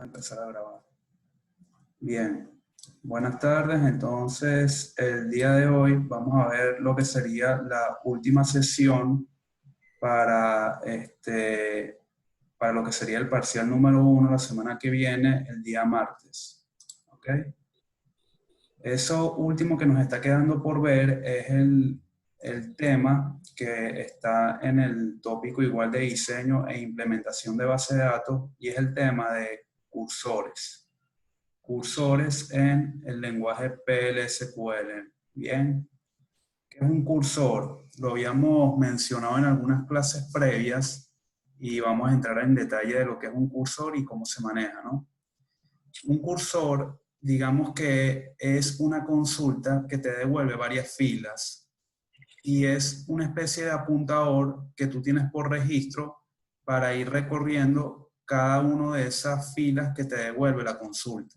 a empezar a grabar. Bien, buenas tardes. Entonces, el día de hoy vamos a ver lo que sería la última sesión para, para lo que sería el parcial número 1 la semana que viene, el día martes. ¿Ok? Eso último que nos está quedando por ver es el tema que está en el tópico igual de diseño e implementación de base de datos, y es el tema de cursores. Cursores en el lenguaje PL/SQL. Bien, ¿qué es un cursor? Lo habíamos mencionado en algunas clases previas y vamos a entrar en detalle de lo que es un cursor y cómo se maneja, ¿no? Un cursor, digamos que es una consulta que te devuelve varias filas y es una especie de apuntador que tú tienes por registro para ir recorriendo cada una de esas filas que te devuelve la consulta.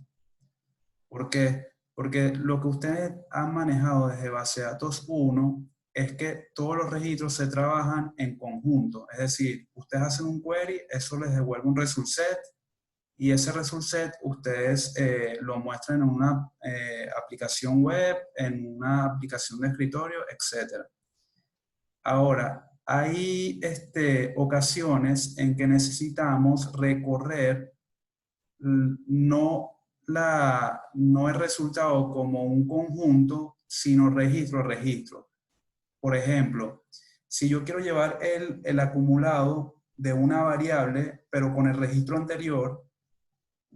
¿Por qué? Porque lo que ustedes han manejado desde base de datos 1 es que todos los registros se trabajan en conjunto. Es decir, ustedes hacen un query, eso les devuelve un result set, y ese result set ustedes lo muestran en una aplicación web, en una aplicación de escritorio, etc. Ahora, hay ocasiones en que necesitamos recorrer no el resultado como un conjunto, sino registro a registro. Por ejemplo, si yo quiero llevar el acumulado de una variable, pero con el registro anterior,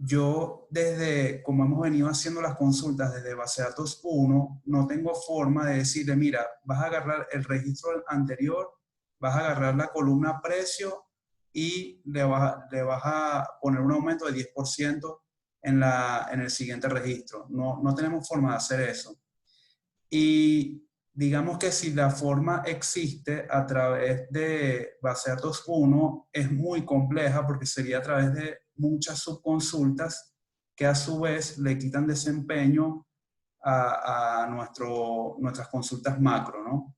yo como hemos venido haciendo las consultas desde base de datos 1, no tengo forma de decirle, mira, vas a agarrar el registro anterior, vas a agarrar la columna precio y le vas a poner un aumento del 10% en el siguiente registro. No tenemos forma de hacer eso. Y digamos que si la forma existe a través de base de datos 1, es muy compleja porque sería a través de muchas subconsultas que a su vez le quitan desempeño a nuestras consultas macro, ¿no?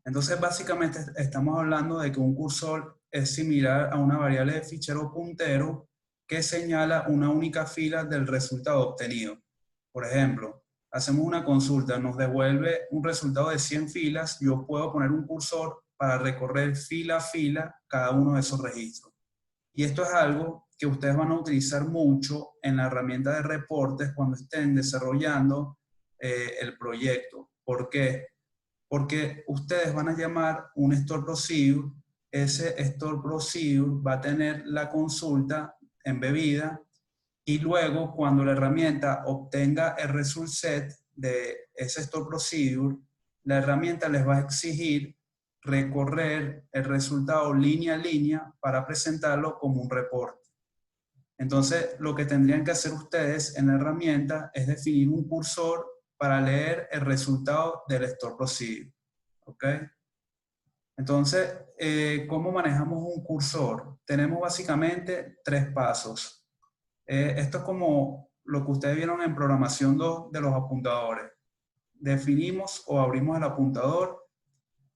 Entonces, básicamente estamos hablando de que un cursor es similar a una variable de fichero puntero que señala una única fila del resultado obtenido. Por ejemplo, hacemos una consulta, nos devuelve un resultado de 100 filas, yo puedo poner un cursor para recorrer fila a fila cada uno de esos registros. Y esto es algo que ustedes van a utilizar mucho en la herramienta de reportes cuando estén desarrollando el proyecto. ¿Por qué? Porque ustedes van a llamar un store procedure, ese store procedure va a tener la consulta embebida, y luego cuando la herramienta obtenga el result set de ese store procedure, la herramienta les va a exigir recorrer el resultado línea a línea para presentarlo como un reporte. Entonces, lo que tendrían que hacer ustedes en la herramienta es definir un cursor para leer el resultado del store procedure. ¿Ok? Entonces, ¿cómo manejamos un cursor? Tenemos básicamente 3 pasos. Esto es como lo que ustedes vieron en programación 2 de los apuntadores. Definimos o abrimos el apuntador.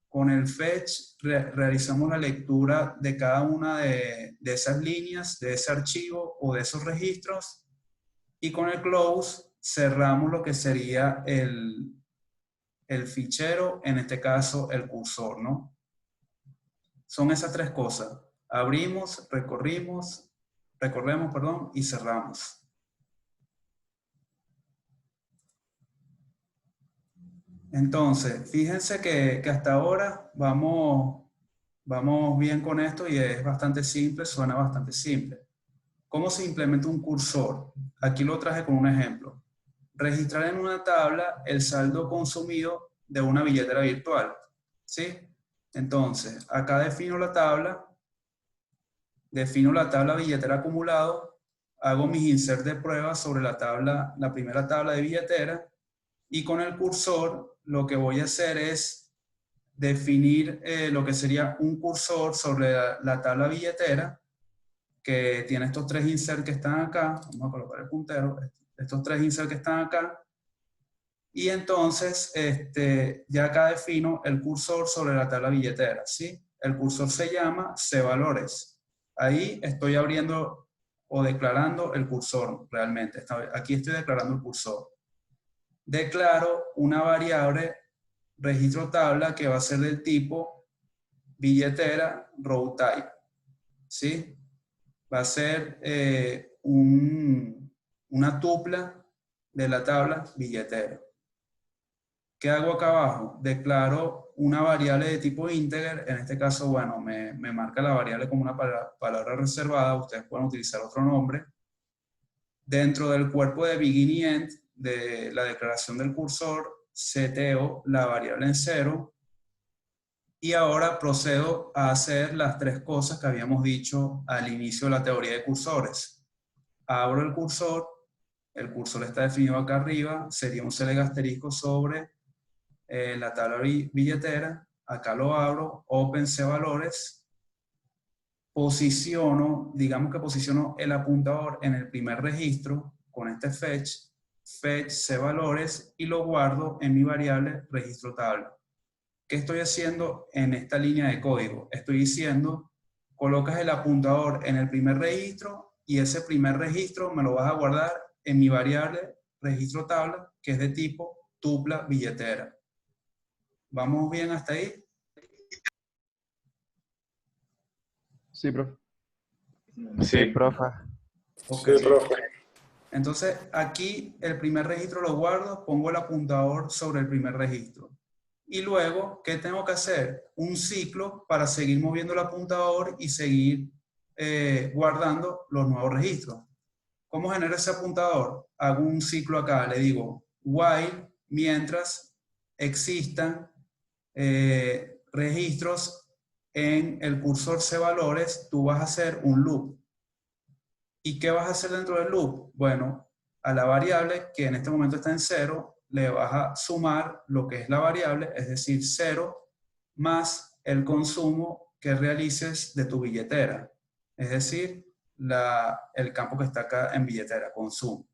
Con el fetch realizamos la lectura de cada una de esas líneas, de ese archivo o de esos registros. Y con el close cerramos lo que sería el fichero, en este caso el cursor, ¿no? Son esas 3 cosas. Abrimos, recorremos, perdón, y cerramos. Entonces, fíjense que hasta ahora vamos bien con esto y es bastante simple, suena bastante simple. ¿Cómo se implementa un cursor? Aquí lo traje con un ejemplo. Registrar en una tabla el saldo consumido de una billetera virtual. ¿Sí? Entonces, acá defino la tabla billetera acumulado, hago mis insert de prueba sobre la primera tabla de billetera, y con el cursor lo que voy a hacer es definir lo que sería un cursor sobre la tabla billetera, que tiene estos 3 insert que están acá. Vamos a colocar el puntero, estos 3 insert que están acá. Y entonces ya acá defino el cursor sobre la tabla billetera, ¿sí? El cursor se llama cValores. Ahí estoy abriendo o declarando el cursor realmente. Aquí estoy declarando el cursor. Declaro una variable registro tabla que va a ser del tipo billetera row type. ¿Sí? Va a ser una tupla de la tabla billetera. ¿Qué hago acá abajo? Declaro una variable de tipo integer. En este caso, bueno, me marca la variable como una palabra reservada. Ustedes pueden utilizar otro nombre. Dentro del cuerpo de begin y end de la declaración del cursor, seteo la variable en 0. Y ahora procedo a hacer las tres cosas que habíamos dicho al inicio de la teoría de cursores. Abro el cursor está definido acá arriba, sería un select asterisco sobre la tabla billetera, acá lo abro, open cvalores, posiciono, digamos que posiciono el apuntador en el primer registro con este fetch cvalores y lo guardo en mi variable registro tabla. ¿Qué estoy haciendo en esta línea de código? Estoy diciendo, colocas el apuntador en el primer registro y ese primer registro me lo vas a guardar en mi variable registro tabla, que es de tipo tupla billetera. ¿Vamos bien hasta ahí? Sí, profe. Sí, profe. Ok. Sí, profe. Entonces, aquí el primer registro lo guardo, pongo el apuntador sobre el primer registro. Y luego, ¿qué tengo que hacer? Un ciclo para seguir moviendo el apuntador y seguir guardando los nuevos registros. ¿Cómo genero ese apuntador? Hago un ciclo acá, le digo while, mientras existan registros en el cursor cvalores, tú vas a hacer un loop. ¿Y qué vas a hacer dentro del loop? Bueno, a la variable que en este momento está en 0, le vas a sumar lo que es la variable, es decir, 0 más el consumo que realices de tu billetera. Es decir, el campo que está acá en billetera, consumo.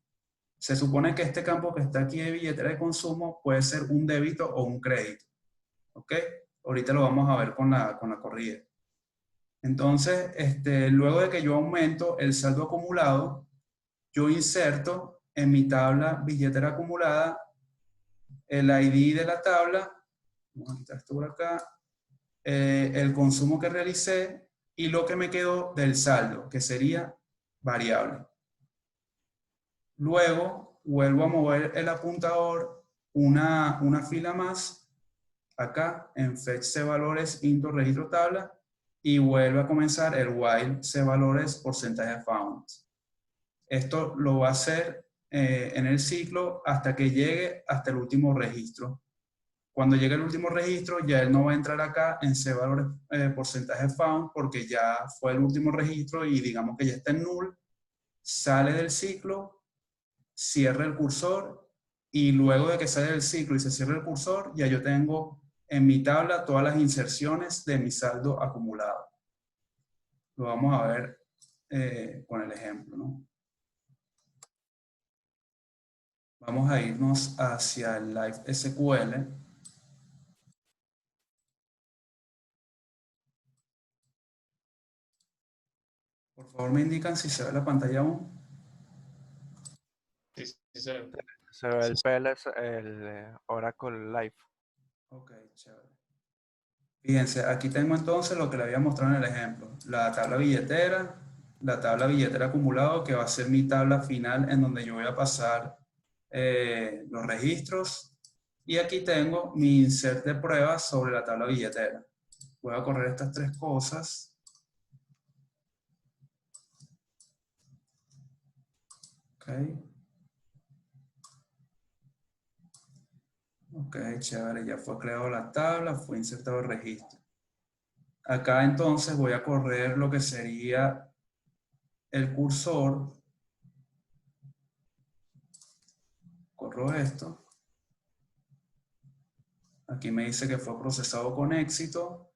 Se supone que este campo que está aquí de billetera de consumo puede ser un débito o un crédito. ¿Ok? Ahorita lo vamos a ver con la corrida. Entonces, luego de que yo aumento el saldo acumulado, yo inserto en mi tabla billetera acumulada el ID de la tabla, vamos a quitar esto por acá, el consumo que realicé y lo que me quedó del saldo, que sería variable. Luego vuelvo a mover el apuntador una fila más, acá en fetch cvalores into registro tabla, y vuelve a comenzar el while cvalores porcentaje found. Esto lo va a hacer en el ciclo hasta que llegue hasta el último registro. Cuando llegue el último registro, ya él no va a entrar acá en cvalores porcentaje found porque ya fue el último registro y digamos que ya está en null, sale del ciclo, cierra el cursor y luego de que sale del ciclo y se cierra el cursor, ya yo tengo en mi tabla todas las inserciones de mi saldo acumulado. Lo vamos a ver con el ejemplo, ¿no? Vamos a irnos hacia el Live SQL. Por favor, me indican si se ve la pantalla aún. Sí, sí, se ve. Se ve el PLS, el Oracle Live. Ok, chévere. Fíjense, aquí tengo entonces lo que le había mostrado en el ejemplo. La tabla billetera acumulado, que va a ser mi tabla final en donde yo voy a pasar los registros. Y aquí tengo mi insert de pruebas sobre la tabla billetera. Voy a correr estas tres cosas. Ok. Ok, chévere, ya fue creado la tabla, fue insertado el registro. Acá entonces voy a correr lo que sería el cursor. Corro esto. Aquí me dice que fue procesado con éxito.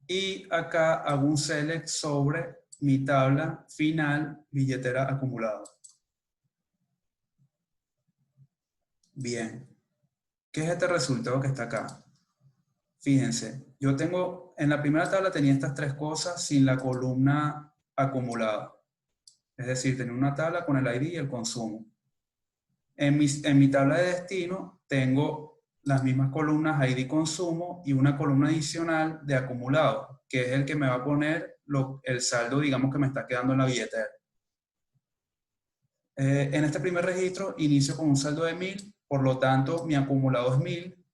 Y acá hago un select sobre mi tabla final billetera acumulada. Bien. ¿Qué es este resultado que está acá? Fíjense, yo tengo, en la primera tabla tenía estas tres cosas sin la columna acumulada. Es decir, tenía una tabla con el ID y el consumo. En mi tabla de destino tengo las mismas columnas ID consumo y una columna adicional de acumulado, que es el que me va a poner el saldo, digamos, que me está quedando en la billetera. En este primer registro inicio con un saldo de 1000, por lo tanto mi acumulado es 1000.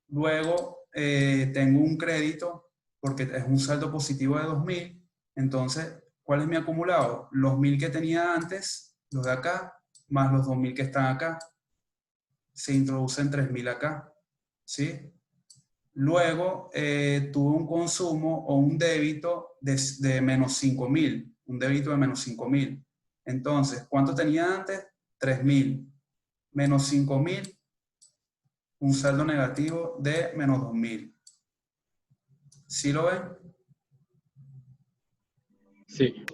Luego tengo un crédito porque es un saldo positivo de 2000. Entonces, ¿cuál es mi acumulado? Los 1000 que tenía antes, los de acá, más los 2000 que están acá. Se introducen 3000 acá, ¿sí? Luego tuve un consumo o un débito de menos 5000, un débito de menos 5000. Entonces, ¿cuánto tenía antes? 3000. Menos 5000, un saldo negativo de menos 2000. ¿Sí lo ven? Sí.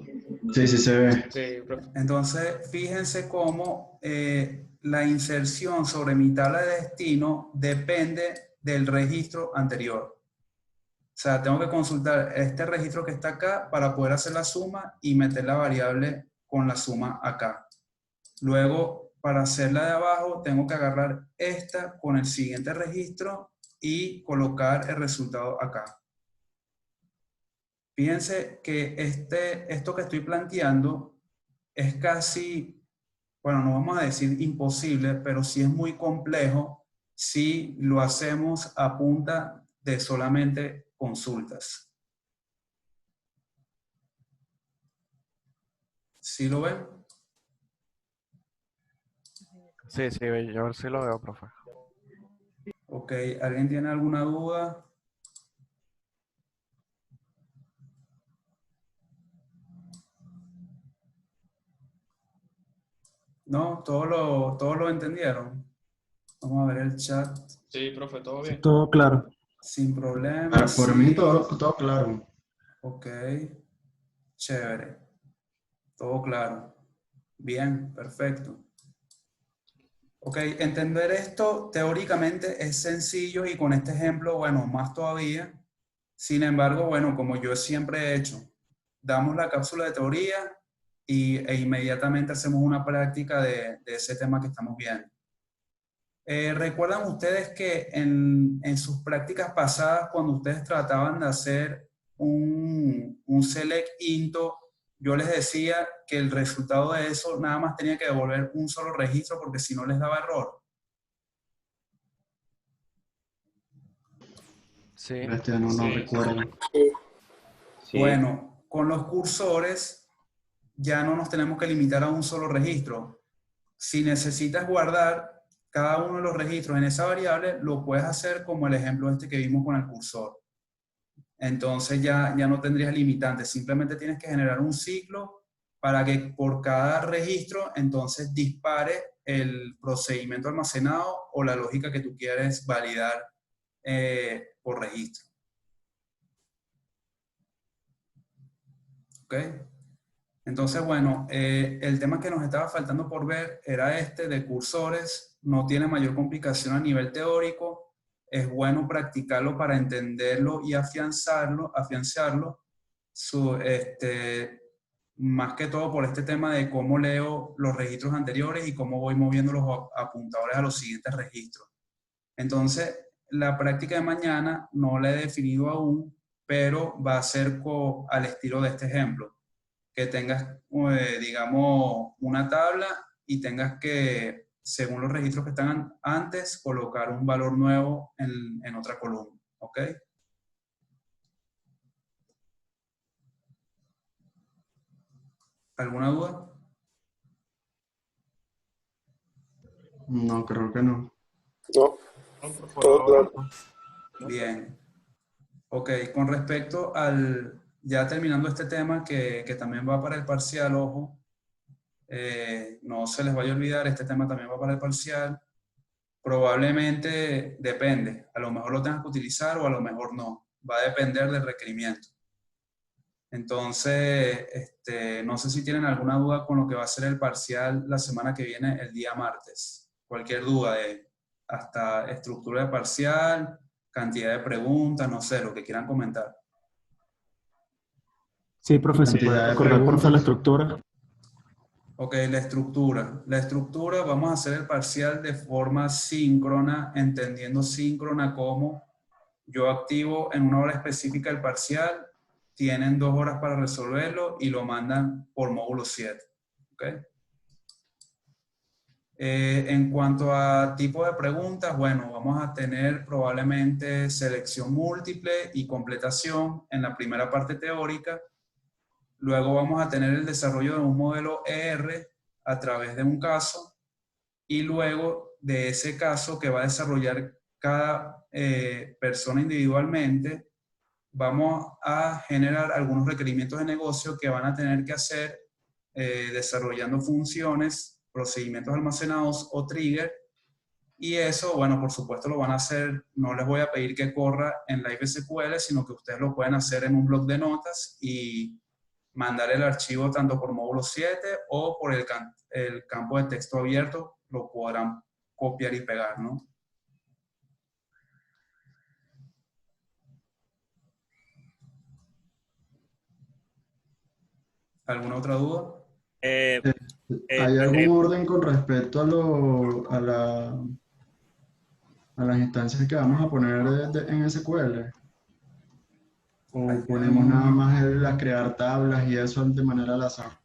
Sí, sí se ve. Sí, profe. Entonces, fíjense cómo la inserción sobre mi tabla de destino depende del registro anterior. O sea, tengo que consultar este registro que está acá para poder hacer la suma y meter la variable con la suma acá. Luego, para hacer la de abajo, tengo que agarrar esta con el siguiente registro y colocar el resultado acá. Fíjense que esto que estoy planteando es casi, bueno, no vamos a decir imposible, pero sí es muy complejo si lo hacemos a punta de solamente consultas. ¿Sí lo ven? Sí, sí, yo sí lo veo, profe. Ok, ¿alguien tiene alguna duda? ¿No? ¿Todos lo entendieron? Vamos a ver el chat. Sí, profe, todo bien. Todo claro. Sin problema. Para, por mí Sí. todo claro. Ok, chévere. Todo claro. Bien, perfecto. Ok, entender esto teóricamente es sencillo y con este ejemplo, bueno, más todavía. Sin embargo, bueno, como yo siempre he hecho, damos la cápsula de teoría e inmediatamente hacemos una práctica de ese tema que estamos viendo. ¿Recuerdan ustedes que en sus prácticas pasadas, cuando ustedes trataban de hacer un select into, yo les decía que el resultado de eso nada más tenía que devolver un solo registro porque si no les daba error? Sí. No recuerdo. Sí. Bueno, con los cursores ya no nos tenemos que limitar a un solo registro. Si necesitas guardar cada uno de los registros en esa variable, lo puedes hacer como el ejemplo este que vimos con el cursor. Entonces ya no tendrías limitantes, simplemente tienes que generar un ciclo para que por cada registro entonces dispare el procedimiento almacenado o la lógica que tú quieres validar por registro. ¿Ok? Entonces, bueno, el tema que nos estaba faltando por ver era este de cursores. No tiene mayor complicación a nivel teórico. Es bueno practicarlo para entenderlo y afianzarlo. Más que todo por este tema de cómo leo los registros anteriores y cómo voy moviendo los apuntadores a los siguientes registros. Entonces, la práctica de mañana no la he definido aún, pero va a ser al estilo de este ejemplo. Que tengas, digamos, una tabla y tengas que, según los registros que están antes, colocar un valor nuevo en otra columna. ¿Ok? ¿Alguna duda? No, creo que no. No, Por todo ahora, claro. Bien. Ok, con respecto ya terminando este tema que también va para el parcial, ojo, no se les vaya a olvidar, este tema también va para el parcial. Probablemente depende, a lo mejor lo tengas que utilizar o a lo mejor no, va a depender del requerimiento. Entonces, no sé si tienen alguna duda con lo que va a ser el parcial la semana que viene, el día martes. Cualquier duda hasta estructura de parcial, cantidad de preguntas, no sé, lo que quieran comentar. Sí, profe, si puede Cantidad de recordar por favor la preguntas. estructura. Ok, la estructura. La estructura, vamos a hacer el parcial de forma síncrona, entendiendo síncrona como yo activo en una hora específica el parcial, tienen 2 horas para resolverlo y lo mandan por módulo 7. ¿Ok? En cuanto a tipo de preguntas, bueno, vamos a tener probablemente selección múltiple y completación en la primera parte teórica. Luego vamos a tener el desarrollo de un modelo ER a través de un caso y luego de ese caso que va a desarrollar cada persona individualmente, vamos a generar algunos requerimientos de negocio que van a tener que hacer desarrollando funciones, procedimientos almacenados o trigger. Y eso, bueno, por supuesto lo van a hacer, no les voy a pedir que corra en Live SQL, sino que ustedes lo pueden hacer en un bloc de notas y mandar el archivo tanto por módulo 7 o por el campo de texto abierto, lo podrán copiar y pegar, ¿no? ¿Alguna otra duda? Eh, ¿Hay algún eh, orden con respecto a las instancias que vamos a poner en SQL? ¿O ponemos nada más a crear tablas y eso de manera al azar?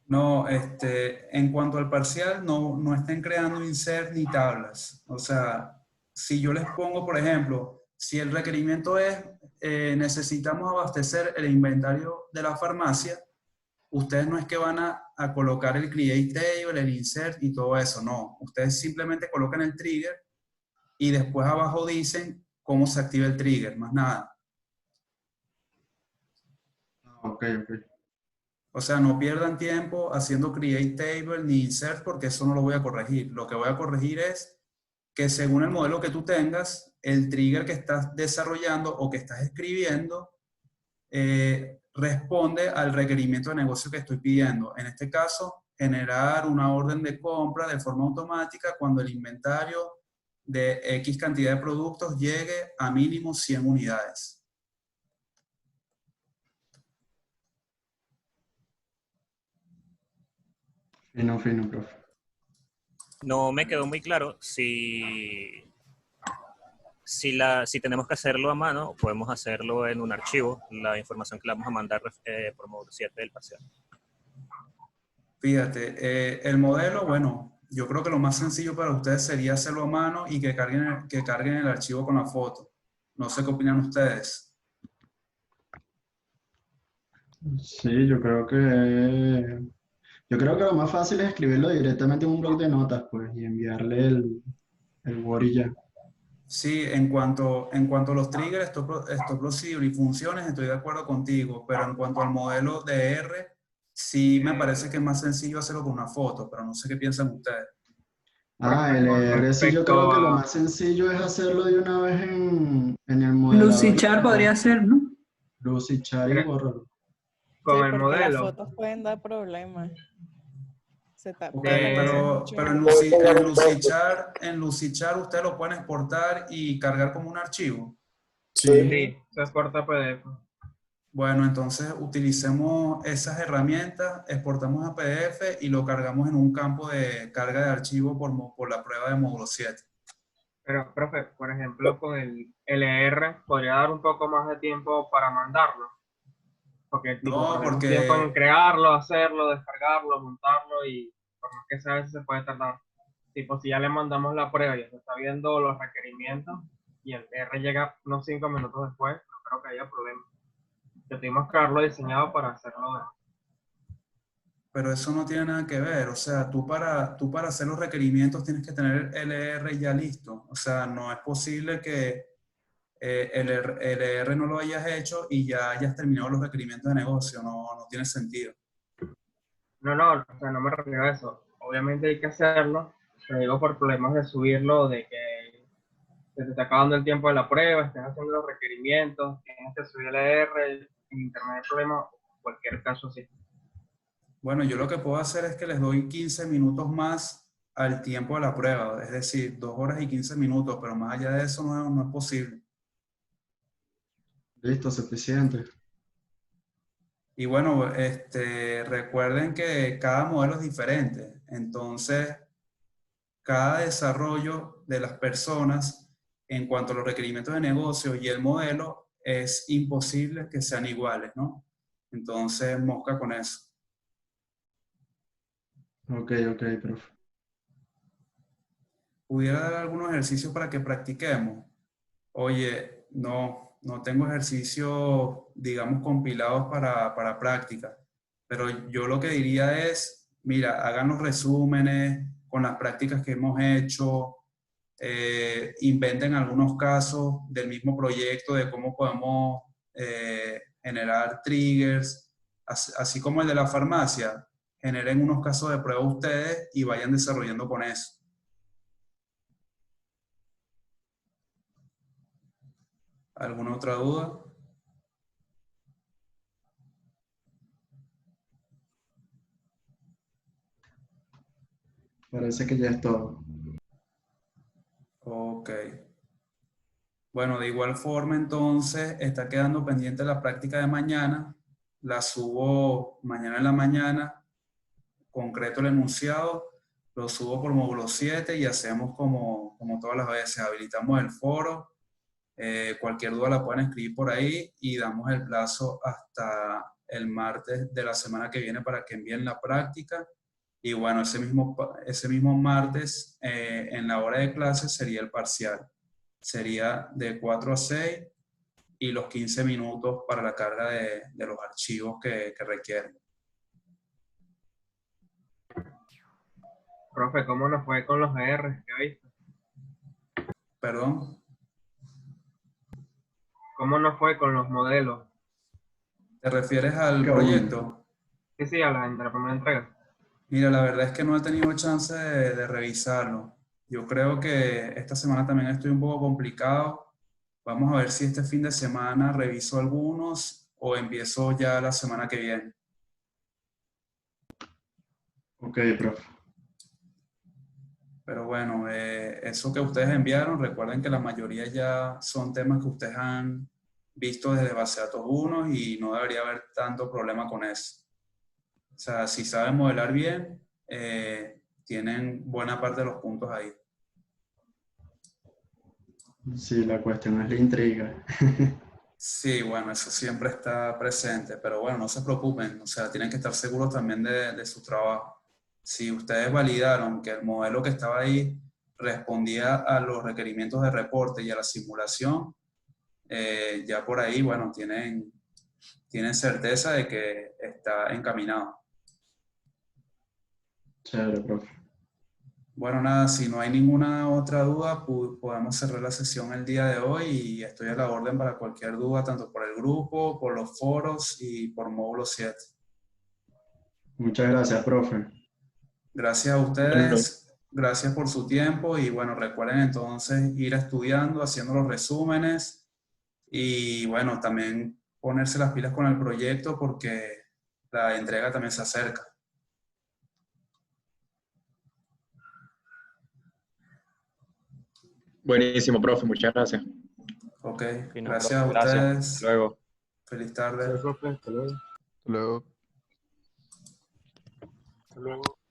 No, en cuanto al parcial, no estén creando insert ni tablas. O sea, si yo les pongo, por ejemplo, si el requerimiento es, necesitamos abastecer el inventario de la farmacia, ustedes no es que van a colocar el create table, el insert y todo eso, no. Ustedes simplemente colocan el trigger y después abajo dicen cómo se activa el trigger, más nada. Ok, ok. O sea, no pierdan tiempo haciendo create table ni insert porque eso no lo voy a corregir. Lo que voy a corregir es que según el modelo que tú tengas, el trigger que estás desarrollando o que estás escribiendo responde al requerimiento de negocio que estoy pidiendo. En este caso, generar una orden de compra de forma automática cuando el inventario de X cantidad de productos llegue a mínimo 100 unidades. Fino, fino, profe. no me quedó muy claro si tenemos que hacerlo a mano o podemos hacerlo en un archivo, la información que le vamos a mandar por módulo 7 del parcial. Fíjate, el modelo, bueno, yo creo que lo más sencillo para ustedes sería hacerlo a mano y que carguen el archivo con la foto. No sé qué opinan ustedes. Sí, yo creo que lo más fácil es escribirlo directamente en un bloc de notas, pues, y enviarle el Word y ya. Sí, en cuanto a los triggers, stop procedure y funciones, estoy de acuerdo contigo, pero en cuanto al modelo de R, sí me parece que es más sencillo hacerlo con una foto, pero no sé qué piensan ustedes. Ah, el Con ER sí, yo creo respecto que lo a... más sencillo es hacerlo de una vez en el modelador. Lucichar podría ser, ¿no? Lucichar y Mira, borrarlo. con Sí, el porque las modelo. fotos pueden dar problemas. Ok, Pueden hacerse pero mucho. en Lucichar ustedes lo pueden exportar y cargar como un archivo. Sí. Sí, se exporta PDF. Bueno, entonces utilicemos esas herramientas, exportamos a PDF y lo cargamos en un campo de carga de archivo por la prueba de módulo 7. Pero, profe, por ejemplo, con el LR podría dar un poco más de tiempo para mandarlo. Porque tipo, No, perdemos tiempo en porque, crearlo, hacerlo, descargarlo, montarlo y por más que sea, a veces se puede tardar. Tipo, si ya le mandamos la prueba y ya se está viendo los requerimientos y el R llega unos 5 minutos después, no creo que haya problema. Que tuvimos que haberlo diseñado para hacerlo. pero eso no tiene nada que ver. O sea, tú para hacer los requerimientos tienes que tener el LR ya listo. O sea, no es posible que el LR no lo hayas hecho y ya hayas terminado los requerimientos de negocio. No tiene sentido. No, o sea, no me refiero a eso. Obviamente hay que hacerlo, pero digo por problemas de subirlo, de que se te está acabando el tiempo de la prueba, estés haciendo los requerimientos, tienes que subir el R, en internet hay problemas, cualquier caso así. Bueno, yo lo que puedo hacer es que les doy 15 minutos más al tiempo de la prueba, es decir, 2 horas y 15 minutos, pero más allá de eso no es posible. Listo, suficiente. Y bueno, recuerden que cada modelo es diferente, entonces cada desarrollo de las personas en cuanto a los requerimientos de negocio y el modelo es imposible que sean iguales, ¿no? Entonces, mosca con eso. Ok, profe. ¿Pudiera dar algunos ejercicios para que practiquemos? Oye, no tengo ejercicios, digamos, compilados para práctica, pero yo lo que diría es, mira, hagan los resúmenes con las prácticas que hemos hecho, inventen algunos casos del mismo proyecto de cómo podemos generar triggers, así como el de la farmacia, generen unos casos de prueba ustedes y vayan desarrollando con eso. ¿Alguna otra duda? Parece que ya es todo. Ok. Bueno, de igual forma, entonces, está quedando pendiente la práctica de mañana. La subo mañana en la mañana, concreto el enunciado, lo subo por módulo 7 y hacemos como todas las veces, habilitamos el foro. Cualquier duda la pueden escribir por ahí y damos el plazo hasta el martes de la semana que viene para que envíen la práctica. Y bueno, ese mismo martes, en la hora de clase, sería el parcial. Sería de 4 a 6 y los 15 minutos para la carga de los archivos que requieren. Profe, ¿cómo nos fue con los ER que viste? Perdón, ¿Cómo nos fue con los modelos? ¿te refieres al Que aún. proyecto? Sí, a la primera entrega. Mira, la verdad es que no he tenido chance de revisarlo. Yo creo que esta semana también estoy un poco complicado. Vamos a ver si este fin de semana reviso algunos o empiezo ya la semana que viene. Ok, profe. Pero bueno, eso que ustedes enviaron, recuerden que la mayoría ya son temas que ustedes han visto desde base de datos 1 y no debería haber tanto problema con eso. O sea, si saben modelar bien, tienen buena parte de los puntos ahí. Sí, la cuestión es la intriga. Sí, bueno, eso siempre está presente, pero bueno, no se preocupen, o sea, tienen que estar seguros también de su trabajo. Si ustedes validaron que el modelo que estaba ahí respondía a los requerimientos de reporte y a la simulación, ya por ahí, bueno, tienen certeza de que está encaminado. Chévere, profe. Bueno, nada, si no hay ninguna otra duda, podemos cerrar la sesión el día de hoy y estoy a la orden para cualquier duda, tanto por el grupo, por los foros y por módulo 7. Muchas gracias, profe. Gracias a ustedes, gracias por su tiempo y bueno, recuerden entonces ir estudiando, haciendo los resúmenes y bueno, también ponerse las pilas con el proyecto porque la entrega también se acerca. Buenísimo, profe, muchas gracias. Ok, Fino, gracias profe. a Gracias. ustedes. Hasta luego. Feliz tarde. Profe, hasta luego. Luego. Hasta luego.